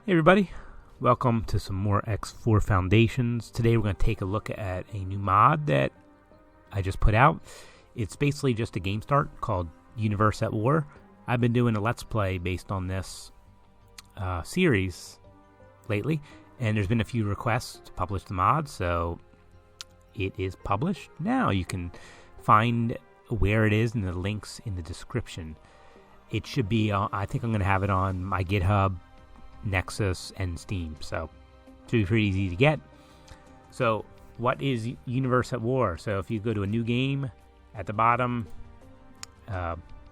Hey everybody, welcome to some more X4 Foundations. Today we're going to take a look at a new mod that I just put out. It's basically just a game start called Universe at War. I've been doing a Let's Play based on this series lately, and there's been a few requests to publish the mod, so it is published now. You can find where it is in the links in the description. It should be, I think I'm going to have it on my GitHub, Nexus, and Steam, so it should be pretty easy to get. So what is Universe at War? So if you go to a new game, at the bottom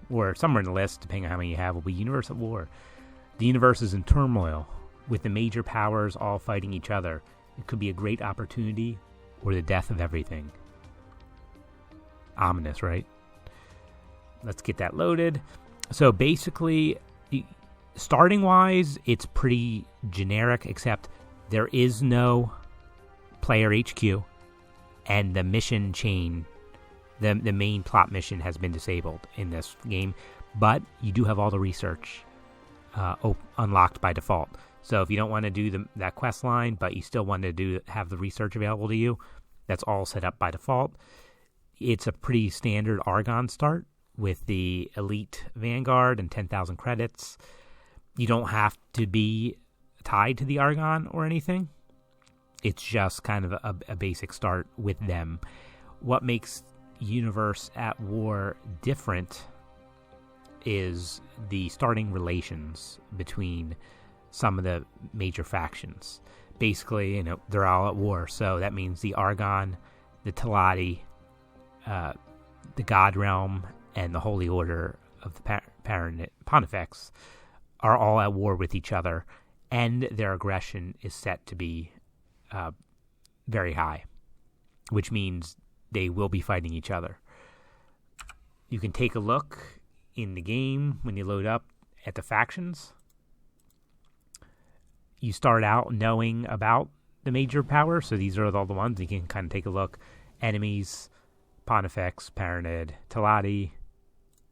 or somewhere in the list, depending on how many you have, will be Universe at War. The universe is in turmoil, with the major powers all fighting each other. It could be a great opportunity or the death of everything. Ominous, right? Let's get that loaded. So basically, starting wise, it's pretty generic, except there is no player HQ, and the mission chain, the main plot mission, has been disabled in this game, but you do have all the research unlocked by default. So if you don't want to do that quest line, but you still want to have the research available to you, that's all set up by default. It's a pretty standard Argonne start with the Elite Vanguard and 10,000 credits. You don't have to be tied to the Argonne or anything. It's just kind of a basic start with them. What makes Universe at War different is the starting relations between some of the major factions. Basically, they're all at war, so that means the Argonne, the Teladi, the God Realm, and the Holy Order of the Pontifex are all at war with each other, and their aggression is set to be very high, which means they will be fighting each other. You can take a look in the game when you load up at the factions. You start out knowing about the major powers, so these are all the ones. You can kind of take a look. Enemies, Pontifex, Paranid, Teladi,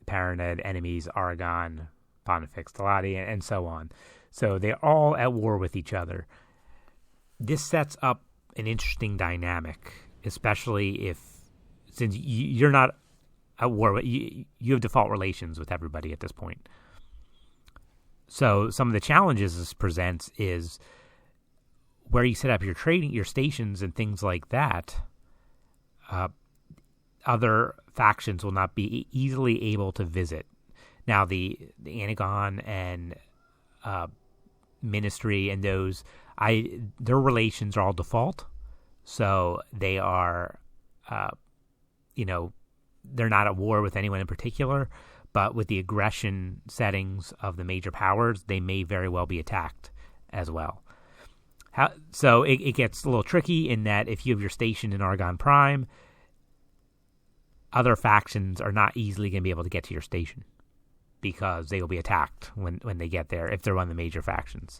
Paranid, enemies, Argonne, Pontifex, Teladi, and so on. So they're all at war with each other. This sets up an interesting dynamic, especially since you're not at war, you have default relations with everybody at this point. So some of the challenges this presents is where you set up your stations and things like that. Other factions will not be easily able to visit. Now, the Anagon and Ministry and those, their relations are all default, so they are, they're not at war with anyone in particular. But with the aggression settings of the major powers, they may very well be attacked as well. So it gets a little tricky in that if you have your station in Argonne Prime, other factions are not easily going to be able to get to your station because they will be attacked when they get there if they're one of the major factions.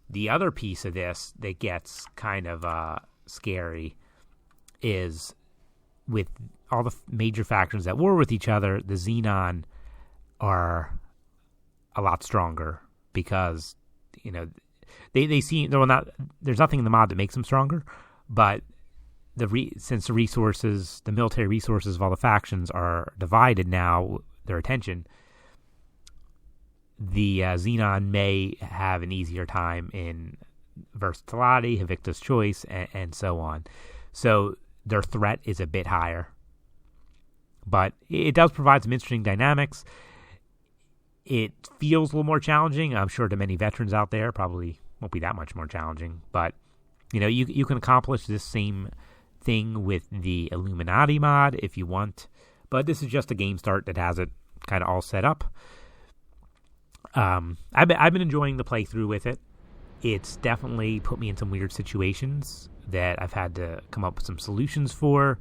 The other piece of this that gets kind of scary is with all the major factions at war with each other, the Xenon are a lot stronger because, they seem, there's nothing in the mod that makes them stronger, but since the military resources of all the factions are divided now, their attention, the Xenon may have an easier time in versatility, Havicta's Choice, and so on. So their threat is a bit higher. But it does provide some interesting dynamics. It feels a little more challenging. I'm sure to many veterans out there, probably won't be that much more challenging. But, you can accomplish this same thing with the Illuminati mod if you want. But this is just a game start that has it kind of all set up. I've been enjoying the playthrough with it. It's definitely put me in some weird situations that I've had to come up with some solutions for.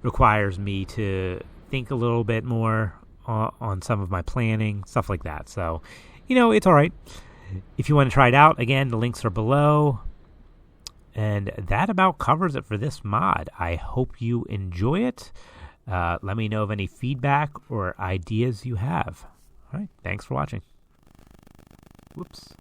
Requires me to think a little bit more on some of my planning, stuff like that. So, it's all right. If you want to try it out, again, the links are below. And that about covers it for this mod. I hope you enjoy it. Let me know of any feedback or ideas you have. All right, thanks for watching. Whoops.